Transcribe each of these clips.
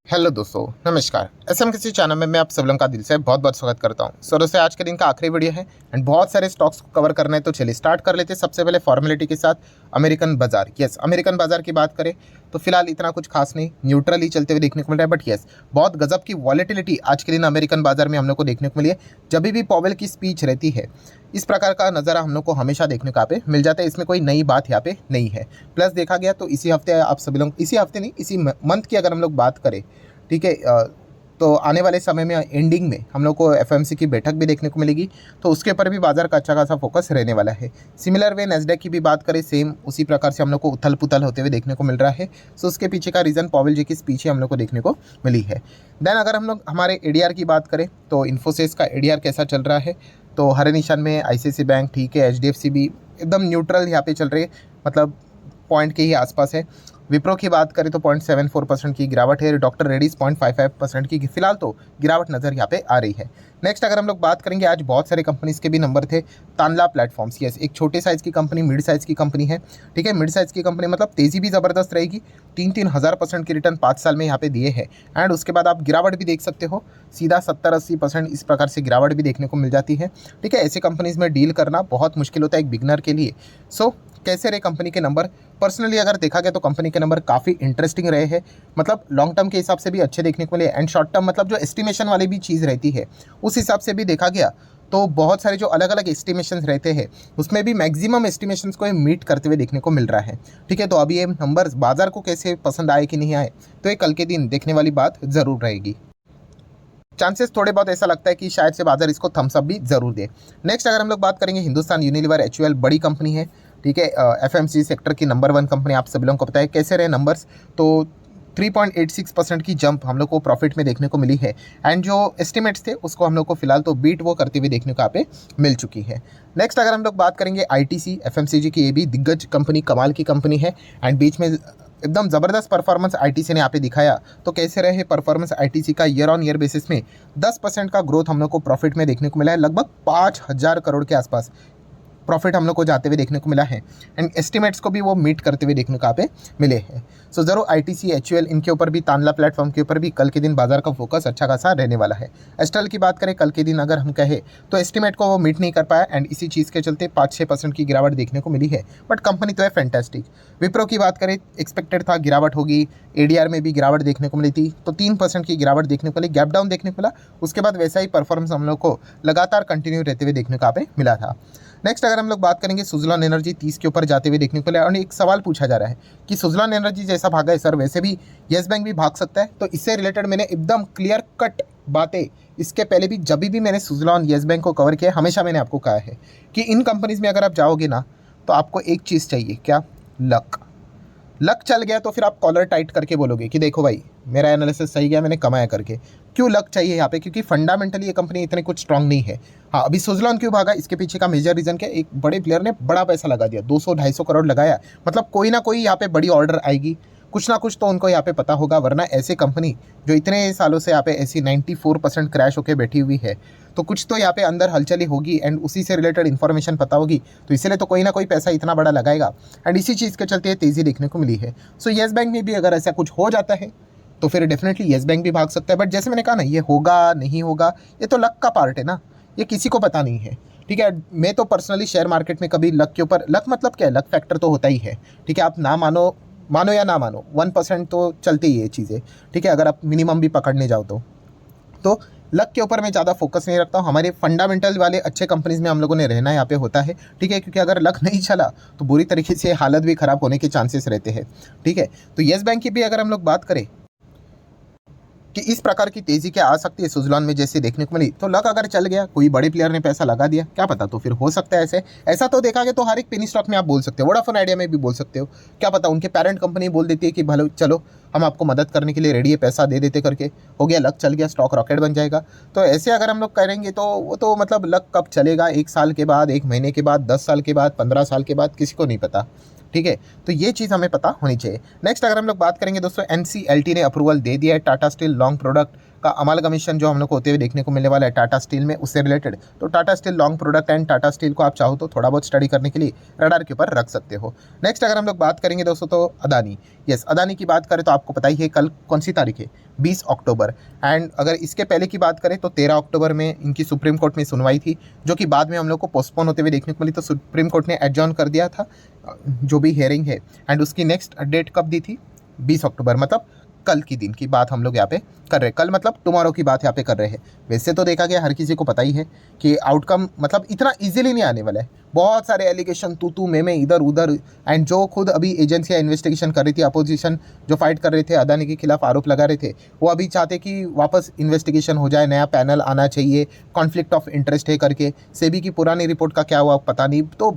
Hello दोस्तों, नमस्कार। SM किसी चैनल में मैं आप सब लोगों का दिल से बहुत बहुत स्वागत करता हूं। सो दोस्तों, आज के दिन का आखिरी वीडियो है एंड बहुत सारे स्टॉक्स को कवर करना है, तो चलिए स्टार्ट कर लेते हैं। सबसे पहले फॉर्मेलिटी के साथ अमेरिकन बाजार। यस, अमेरिकन बाजार की बात करें तो फिलहाल इतना कुछ खास नहीं, न्यूट्रल ही चलते हुए देखने को मिल रहा है। बट यस, बहुत गजब की वॉलेटिलिटी आज के दिन अमेरिकन बाजार में हम लोग को देखने को मिली है। जब भी पॉवेल की स्पीच रहती है, इस प्रकार का नज़ारा हम लोग को हमेशा देखने को यहाँ पे मिल जाता है। इसमें कोई नई बात यहाँ पे नहीं है। प्लस देखा गया तो इसी हफ्ते आप सभी लोग, इसी हफ्ते नहीं, इसी मंथ की अगर हम लोग बात करें, ठीक है, तो आने वाले समय में एंडिंग में हम लोग को एफएमसी की बैठक भी देखने को मिलेगी, तो उसके ऊपर भी बाजार का अच्छा खासा फोकस रहने वाला है। सिमिलर वे नेस्डैक की भी बात करें, सेम उसी प्रकार से हम लोग को उथल पुथल होते हुए देखने को मिल रहा है। सो उसके पीछे का रीज़न पॉवेल जी की स्पीच हम लोग को देखने को मिली है। देन अगर हम लोग हमारे एडीआर की बात करें तो इन्फोसिस का एडीआर कैसा चल रहा है, तो हरे निशान में आईसीआईसी बैंक, ठीक है, एचडीएफसी भी एकदम न्यूट्रल यहाँ पे चल रही है, मतलब पॉइंट के ही आसपास है। विप्रो की बात करें तो 0.74% की गिरावट है। डॉक्टर रेड्डीज 0.55% की फिलहाल तो गिरावट नज़र यहाँ पे आ रही है। नेक्स्ट अगर हम लोग बात करेंगे, आज बहुत सारे कंपनीज के भी नंबर थे। तानला प्लेटफॉर्म्स, यस, एक छोटे साइज़ की कंपनी, मिड साइज़ की कंपनी है, ठीक है। मिड साइज़ की कंपनी मतलब तेज़ी भी ज़बरदस्त रहेगी। 3,000% की रिटर्न 5 साल में यहाँ पे दिए हैं। एंड उसके बाद आप गिरावट भी देख सकते हो, सीधा 70-80% इस प्रकार से गिरावट भी देखने को मिल जाती है, ठीक है। ऐसे कंपनीज़ में डील करना बहुत मुश्किल होता है एक बिगनर के लिए। सो कैसे रहे कंपनी के नंबर? पर्सनली अगर देखा गया तो कंपनी के नंबर काफ़ी इंटरेस्टिंग रहे हैं, मतलब लॉन्ग टर्म के हिसाब से भी अच्छे देखने को मिले एंड शॉर्ट टर्म मतलब जो एस्टिमेशन वाली भी चीज़ रहती है उस हिसाब से भी देखा गया तो बहुत सारे जो अलग अलग एस्टिमेशंस रहते हैं उसमें भी मैक्सिमम एस्टिमेशंस को मीट करते हुए देखने को मिल रहा है, ठीक है। तो अभी ये नंबर्स बाजार को कैसे पसंद आए कि नहीं आए, तो ये कल के दिन देखने वाली बात ज़रूर रहेगी। चांसेस थोड़े बहुत ऐसा लगता है कि शायद से बाजार इसको थम्स अप भी जरूर दे। नेक्स्ट अगर हम लोग बात करेंगे, हिंदुस्तान यूनिलीवर एचयूएल बड़ी कंपनी है, ठीक है, एफएमसी सेक्टर की नंबर 1 कंपनी, आप सभी लोगों को पता है। कैसे रहे नंबर्स, तो 3.86% की जंप हम लोग को प्रॉफिट में देखने को मिली है एंड जो एस्टिमेट्स थे उसको हम लोग को फिलहाल तो बीट वो करते हुए देखने को यहाँ पे मिल चुकी है। नेक्स्ट अगर हम लोग बात करेंगे आईटीसी एफएमसीजी की, ये भी दिग्गज कंपनी, कमाल की कंपनी है एंड बीच में एकदम ज़बरदस्त परफॉर्मेंस आईटीसी ने यहाँ पे दिखाया। तो कैसे रहे परफॉर्मेंस आईटीसी का? ईयर ऑन ईयर बेसिस में 10% का ग्रोथ हम लोग को प्रॉफिट में देखने को मिला है, लगभग 5,000 करोड़ के आसपास प्रॉफिट हम लोग को जाते हुए देखने को मिला है एंड एस्टिमेट्स को भी वो मीट करते हुए देखने को यहाँ पे मिले हैं। सो ज़रूर आईटीसी, एचयूएल, इनके ऊपर भी, तानला प्लेटफॉर्म के ऊपर भी कल के दिन बाजार का फोकस अच्छा खासा रहने वाला है। एस्ट्रल की बात करें, कल के दिन अगर हम कहें तो एस्टिमेट को वो मीट नहीं कर पाया एंड इसी चीज़ के चलते 5-6% की गिरावट देखने को मिली है, बट कंपनी तो है फैंटास्टिक। विप्रो की बात करें, एक्सपेक्टेड था गिरावट होगी, एडीआर में भी गिरावट देखने को मिली थी, तो 3% की गिरावट देखने को मिली, गैप डाउन देखने को मिला। उसके बाद वैसा ही परफॉर्मेंस हम लोग को लगातार कंटिन्यू रहते हुए देखने को यहाँ पे मिला था। नेक्स्ट अगर हम लोग बात करेंगे, सुजलॉन एनर्जी 30 के ऊपर जाते हुए देखने को मिला और एक सवाल पूछा जा रहा है कि सुजलॉन एनर्जी जैसा भागा है सर, वैसे भी येस बैंक भी भाग सकता है। तो इससे रिलेटेड मैंने एकदम क्लियर कट बातें इसके पहले भी, जब भी मैंने सुजलॉन, येस बैंक को कवर किया, हमेशा मैंने आपको कहा है कि इन कंपनीज में अगर आप जाओगे ना तो आपको एक चीज़ चाहिए, क्या? लक। लक चल गया तो फिर आप कॉलर टाइट करके बोलोगे कि देखो भाई, मेरा एनालिसिस सही गया, मैंने कमाया करके। क्यों लक चाहिए यहाँ पे? क्योंकि फंडामेंटली ये कंपनी इतनी कुछ स्ट्रांग नहीं है। हाँ, अभी सुजलॉन क्यों भागा, इसके पीछे का मेजर रीजन क्या? एक बड़े प्लेयर ने बड़ा पैसा लगा दिया, 200-250 करोड़ लगाया, मतलब कोई ना कोई यहाँ पे बड़ी ऑर्डर आएगी, कुछ ना कुछ तो उनको यहाँ पे पता होगा। वरना ऐसे कंपनी जो इतने सालों से यहाँ पे ऐसी 94% क्रैश होकर बैठी हुई है, तो कुछ तो यहाँ पे अंदर हलचली होगी एंड उसी से रिलेटेड इन्फॉर्मेशन पता होगी, तो इसीलिए तो कोई ना कोई पैसा इतना बड़ा लगाएगा एंड इसी चीज़ के चलते तेज़ी देखने को मिली है। सो येस बैंक में भी अगर ऐसा कुछ हो जाता है तो फिर डेफिनेटली येस बैंक भी भाग सकता है। बट जैसे मैंने कहा ना, ये होगा नहीं होगा, ये तो लक का पार्ट है ना, ये किसी को पता नहीं है, ठीक है। मैं तो पर्सनली शेयर मार्केट में कभी लक के ऊपर, लक मतलब क्या है, लक फैक्टर तो होता ही है, ठीक है। आप ना मानो, मानो या ना मानो, 1% तो चलती ही है चीज़ें, ठीक है। अगर आप मिनिमम भी पकड़ने जाओ तो लक के ऊपर मैं ज़्यादा फोकस नहीं रखता हूँ। हमारे फंडामेंटल वाले अच्छे कंपनीज में हम लोगों ने रहना यहाँ पे होता है, ठीक है, क्योंकि अगर लक नहीं चला तो बुरी तरीके से हालत भी ख़राब होने के चांसेस रहते हैं, ठीक है। तो येस बैंक की भी अगर हम लोग बात करें कि इस प्रकार की तेज़ी क्या आ सकती है सुजलॉन में जैसे देखने को मिली, तो लक अगर चल गया, कोई बड़े प्लेयर ने पैसा लगा दिया, क्या पता, तो फिर हो सकता है ऐसे। ऐसा तो देखा गया तो हर एक पेनी स्टॉक में आप बोल सकते हो, वोडाफोन आइडिया में भी बोल सकते हो, क्या पता उनके पेरेंट कंपनी बोल देती है कि भलो चलो हम आपको मदद करने के लिए रेडी है, पैसा दे देते करके, हो गया, लक चल गया, स्टॉक रॉकेट बन जाएगा। तो ऐसे अगर हम लोग करेंगे तो वो तो मतलब लक कब चलेगा, 1 साल के बाद, 1 महीने के बाद, 10 साल के बाद, 15 साल के बाद, किसी को नहीं पता, ठीक है। तो ये चीज़ हमें पता होनी चाहिए। नेक्स्ट अगर हम लोग बात करेंगे दोस्तों, एनसीएलटी ने अप्रूवल दे दिया है टाटा स्टील लॉन्ग प्रोडक्ट का अमालगमेशन जो हम लोग को होते हुए देखने को मिलने वाला है टाटा स्टील में, उससे रिलेटेड। तो Tata steel long product and Tata steel को आप चाहो तो थोड़ा बहुत स्टडी करने के लिए रडार के ऊपर रख सकते हो। नेक्स्ट अगर हम लोग बात करेंगे दोस्तों तो अदानी। यस, अदानी की बात करें तो आपको पता ही है कल कौन सी तारीख है, 20 अक्टूबर। एंड अगर इसके पहले की बात करें तो 13 अक्टूबर में इनकी सुप्रीम कोर्ट में सुनवाई थी, जो कि बाद में हम लोग को पोस्टपोन होते हुए देखने को मिली। तो सुप्रीम कोर्ट ने एडजॉर्न कर दिया था जो भी हियरिंग है, एंड उसकी नेक्स्ट डेट कब दी थी, 20 अक्टूबर, मतलब कल की दिन की बात हम लोग यहाँ पे कर रहे हैं। कल मतलब टुमारो की बात यहाँ पे कर रहे हैं। वैसे तो देखा गया हर किसी को पता ही है कि आउटकम मतलब इतना इजीली नहीं आने वाला है। बहुत सारे एलिगेशन तू में इधर उधर, एंड जो खुद अभी एजेंसियाँ इन्वेस्टिगेशन कर रही थी, अपोजिशन जो फाइट कर रहे थे, अदानी के खिलाफ आरोप लगा रहे थे, वो अभी चाहते कि वापस इन्वेस्टिगेशन हो जाए, नया पैनल आना चाहिए, कॉन्फ्लिक्ट ऑफ इंटरेस्ट है करके। सेबी की पुरानी रिपोर्ट का क्या हुआ पता नहीं। तो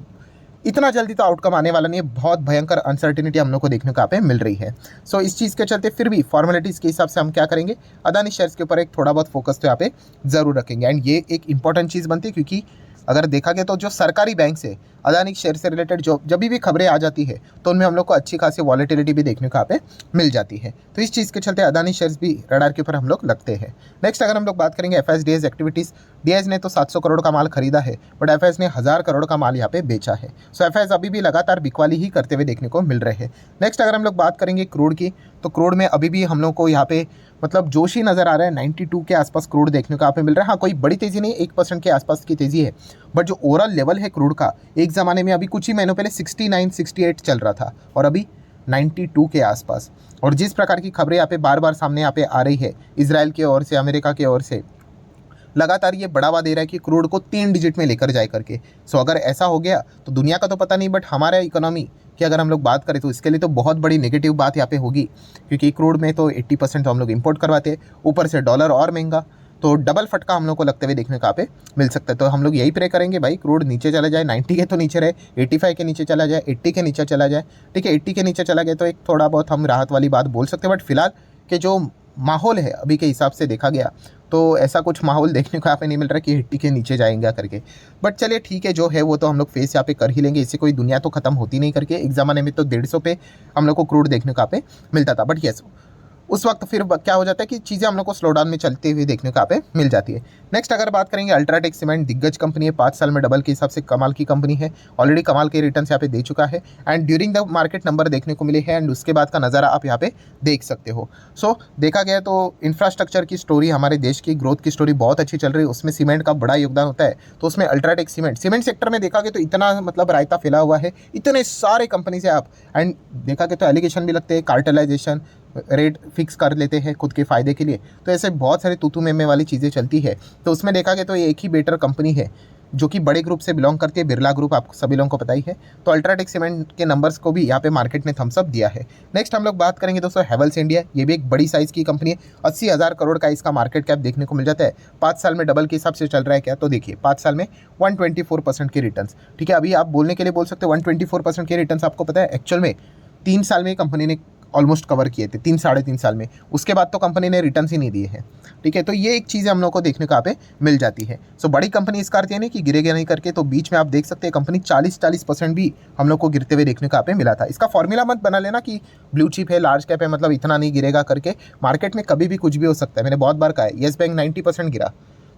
इतना जल्दी तो आउटकम आने वाला नहीं है, बहुत भयंकर अनसर्टिनिटी हम लोग को देखने को यहाँ पे मिल रही है। सो इस चीज़ के चलते फिर भी फॉर्मेलिटीज़ के हिसाब से हम क्या करेंगे, अदानी शेयर्स के ऊपर एक थोड़ा बहुत फोकस तो यहाँ पे ज़रूर रखेंगे। एंड ये एक इंपॉर्टेंट चीज़ बनती है, क्योंकि अगर देखा गया तो जो सरकारी बैंक से अदानी शेयर से रिलेटेड जो जब भी खबरें आ जाती है तो उनमें हम लोग को अच्छी खासी वॉलेटिलिटी भी देखने को यहाँ पे मिल जाती है। तो इस चीज़ के चलते अदानी शेयर्स भी रडार के ऊपर हम लोग लगते हैं। नेक्स्ट अगर हम लोग बात करेंगे एफएसडीएस एक्टिविटीज़, डीएस ने तो 700 करोड़ का माल खरीदा है, बट एफएस ने 1000 करोड़ का माल यहाँ पे बेचा है। सो एफएस अभी भी लगातार बिकवाली ही करते हुए देखने को मिल रहे हैं। नेक्स्ट अगर हम लोग बात करेंगे क्रूड की, तो क्रूड में अभी भी हम लोग को यहाँ पे मतलब जोश ही नज़र आ रहा है। 92 के आसपास क्रूड देखने को यहाँ पे मिल रहा है। हाँ, कोई बड़ी तेज़ी नहीं, 1% के आसपास की तेज़ी है, बट जो ओवरऑल लेवल है क्रूड का, एक ज़माने में अभी कुछ ही महीनों पहले 69 68 चल रहा था और अभी 92 के आसपास। और जिस प्रकार की खबरें यहाँ पे बार बार सामने यहाँ पे आ रही है इजराइल की ओर से, अमेरिका की ओर से, लगातार ये बढ़ावा दे रहा है कि क्रूड को 3 डिजिट में लेकर जाए करके। सो अगर ऐसा हो गया तो दुनिया का तो पता नहीं, बट हमारा इकोनॉमी की अगर हम लोग बात करें तो इसके लिए तो बहुत बड़ी नेगेटिव बात यहाँ पे होगी, क्योंकि क्रूड में तो 80% तो हम लोग इंपोर्ट करवाते हैं, ऊपर से डॉलर और महंगा, तो डबल फटका हम लोग को लगते हुए देखने का पे मिल सकता है। तो हम लोग यही प्रे करेंगे भाई क्रूड नीचे चला जाए, 90 के तो नीचे रहे, 85 के नीचे चला जाए, 80 के नीचे चला जाए। ठीक है, 80 के नीचे चला गया तो एक थोड़ा बहुत हम राहत वाली बात बोल सकते हैं, बट फिलहाल के जो माहौल है अभी के हिसाब से देखा गया तो ऐसा कुछ माहौल देखने को यहाँ पे नहीं मिल रहा कि 80 के नीचे जाएंगे करके। बट चलिए ठीक है, जो है वो तो हम लोग फेस यहाँ पे कर ही लेंगे, इससे कोई दुनिया तो खत्म होती नहीं करके। एक ज़माने में तो 150 पे हम लोग को क्रूड देखने को यहाँ पे मिलता था, बट यस उस वक्त फिर क्या हो जाता है कि चीज़ें हम लोग को स्लो डाउन में चलते हुए देखने को यहाँ पे मिल जाती है। नेक्स्ट अगर बात करेंगे अल्ट्राटेक सीमेंट, दिग्गज कंपनी है, 5 साल में डबल के हिसाब से कमाल की कंपनी है, ऑलरेडी कमाल के रिटर्न्स यहाँ पे दे चुका है, and during the market number देखने को मिले हैं, एंड उसके बाद का नज़ारा आप यहाँ पे देख सकते हो। सो देखा गया तो इंफ्रास्ट्रक्चर की स्टोरी, हमारे देश की ग्रोथ की स्टोरी बहुत अच्छी चल रही है, उसमें सीमेंट का बड़ा योगदान होता है। तो उसमें अल्ट्राटेक सीमेंट सेक्टर में देखा गया तो इतना मतलब रायता फैला हुआ है, इतने सारे कंपनी से आप, एंड देखा गया तो एलिगेशन भी लगते हैं, कार्टेलाइजेशन, रेट फिक्स कर लेते हैं खुद के फ़ायदे के लिए। तो ऐसे बहुत सारे तूतू मेमे वाली चीज़ें चलती है। तो उसमें देखा गया तो ये एक ही बेटर कंपनी है जो कि बड़े ग्रुप से बिलोंग करती है, बिरला ग्रुप, आपको सभी लोगों को पता ही है। तो अल्ट्राटेक सीमेंट के नंबर्स को भी यहाँ पे मार्केट ने थम्स अप दिया है। नेक्स्ट हम लोग बात करेंगे दोस्तों हैवेल्स इंडिया, ये भी एक बड़ी साइज़ की कंपनी है, 80,000 करोड़ का इसका मार्केट कैप देखने को मिल जाता है। 5 साल में डबल के हिसाब से चल रहा है क्या, तो देखिए 5 साल में 124% के रिटर्न्स। ठीक है, अभी आप बोलने के लिए बोल सकते हो 124% के रिटर्न्स, आपको पता है एक्चुअल में 3 साल में कंपनी ने ऑलमोस्ट कवर किए थे, 3 साढ़े 3 साल में, उसके बाद तो कंपनी ने रिटर्न्स ही नहीं दिए हैं। ठीक है, तो ये एक चीज़ हम लोग को देखने को यहाँ पे मिल जाती है। सो बड़ी कंपनी इसका अर्थ नहीं कि गिरेगा नहीं करके, तो बीच में आप देख सकते हैं कंपनी 40% भी हम लोग को गिरते हुए देखने को यहाँ पे मिला था। इसका फॉर्मूला मत बना लेना कि ब्लू चिप है, लार्ज कैप है, मतलब इतना नहीं गिरेगा करके। मार्केट में कभी भी कुछ भी हो सकता है। मैंने बहुत बार कहा है, येस बैंक 90% गिरा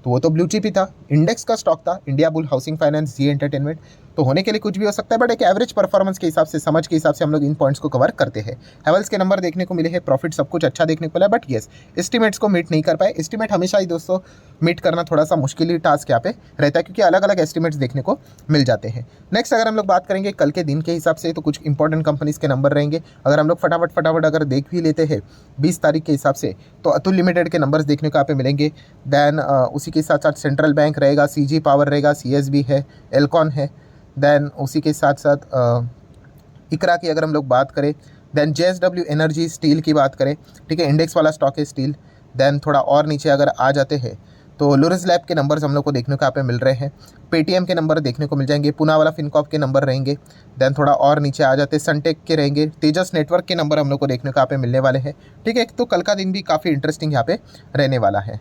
तो वो तो ब्लू चिप ही था, इंडेक्स का स्टॉक था, इंडिया बुल, हाउसिंग फाइनेंस, जी एंटरटेनमेंट, तो होने के लिए कुछ भी हो सकता है, बट एक एवरेज परफॉर्मेंस के हिसाब से, समझ के हिसाब से हम लोग इन पॉइंट्स को कवर करते हैं। हैवेल्स के नंबर देखने को मिले हैं, प्रॉफिट सब कुछ अच्छा देखने को मिला, बट येस एस्टिमेट्स को मीट नहीं कर पाए। एस्टिमेट हमेशा ही दोस्तों मीट करना थोड़ा सा मुश्किल ही टास्क यहाँ पे रहता है, क्योंकि अलग अलग एस्टिमेट्स देखने को मिल जाते हैं। नेक्स्ट अगर हम लोग बात करेंगे कल के दिन के हिसाब से, तो कुछ इंपॉर्टेंट कंपनीज के नंबर रहेंगे। अगर हम लोग फटाफट अगर देख भी लेते हैं 20 तारीख के हिसाब से, तो अतुल लिमिटेड के नंबर्स देखने को यहाँ पे मिलेंगे। देन उसी के साथ साथ सेंट्रल बैंक रहेगा, सीजी पावर रहेगा, सीएसबी है, एल्कॉन है। देन उसी के साथ साथ इकरा की अगर हम लोग बात करें, देन जेएसडब्ल्यू एनर्जी, स्टील की बात करें, ठीक है, इंडेक्स वाला स्टॉक है स्टील। देन थोड़ा और नीचे अगर आ जाते हैं तो लुरस लैब के नंबर्स हम लोग को देखने को यहाँ पे मिल रहे हैं। पेटीएम के नंबर देखने को मिल जाएंगे, पूना वाला फिनकॉप के नंबर रहेंगे। देन थोड़ा और नीचे आ जाते सनटेक के रहेंगे, तेजस नेटवर्क के नंबर हम लोग को देखने को यहाँ पे मिलने वाले हैं। ठीक है, तो कल का दिन भी काफ़ी इंटरेस्टिंग यहाँ पे रहने वाला है।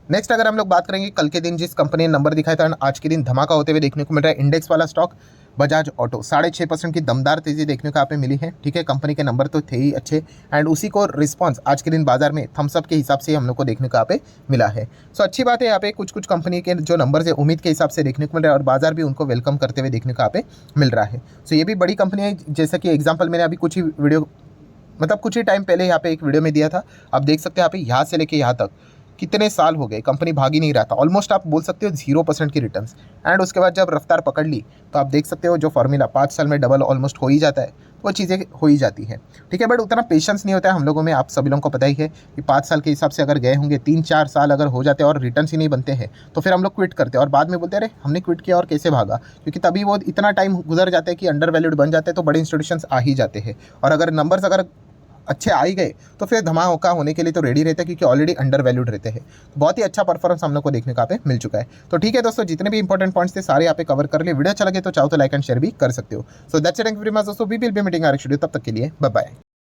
नेक्स्ट अगर हम लोग बात करेंगे कल के दिन जिस कंपनी ने नंबर दिखाया था, आज के दिन धमाका होते हुए देखने को मिल रहा है, इंडेक्स वाला स्टॉक बजाज ऑटो 6.5% की दमदार तेज़ी देखने को यहाँ पे मिली है। ठीक है, कंपनी के नंबर तो थे ही अच्छे एंड उसी को रिस्पांस आज के दिन बाजार में थम्सअप के हिसाब से हम लोग को देखने को यहाँ पे मिला है। सो अच्छी बात है, यहाँ पे कुछ कुछ कंपनी के जो नंबर्स है उम्मीद के हिसाब से देखने को मिल रहा है और बाजार भी उनको वेलकम करते हुए देखने को यहाँ पे मिल रहा है। सो ये भी बड़ी कंपनी है, जैसा कि एग्जाम्पल मैंने अभी कुछ ही वीडियो मतलब कुछ ही टाइम पहले यहाँ पे एक वीडियो में दिया था। आप देख सकते हैं यहाँ पे यहाँ से लेके यहाँ तक कितने साल हो गए कंपनी भाग ही नहीं रहा था, ऑलमोस्ट आप बोल सकते हो 0% की रिटर्न्स। एंड उसके बाद जब रफ्तार पकड़ ली तो आप देख सकते हो जो फॉर्मूला 5 साल में डबल ऑलमोस्ट हो ही जाता है, वो चीज़ें हो ही जाती है। ठीक है, बट उतना पेशेंस नहीं होता है हम लोगों में, आप सभी लोगों को पता ही है कि 5 साल के हिसाब से अगर गए होंगे 3-4 साल अगर हो जाते हैं और रिटर्न्स ही नहीं बनते हैं तो फिर हम लोग क्विट करते हैं और बाद में बोलते हैं अरे हमने क्विट किया और कैसे भागा, क्योंकि तभी वो इतना टाइम गुजर जाता है कि अंडर वैल्यूड बन जाते हैं तो बड़े इंस्टीट्यूशंस आ ही जाते हैं। और अगर नंबर्स अगर अच्छे आ ही गए तो फिर धमाका होने के लिए तो रेडी रहते हैं, क्योंकि ऑलरेडी अंडर वैल्यूड रहते हैं। तो बहुत ही अच्छा परफॉर्मेंस हम लोग को देखने को यहाँ पे मिल चुका है। तो ठीक है दोस्तों, जितने भी इंपॉर्टेंट पॉइंट्स थे सारे यहाँ पे कवर कर लिए। वीडियो अच्छा लगे तो चाहो तो लाइक एंड शेयर भी कर सकते हो। So that's it, thank you very much दोस्तों, we will be meeting our schedule, तब तक के लिए बाय बाय।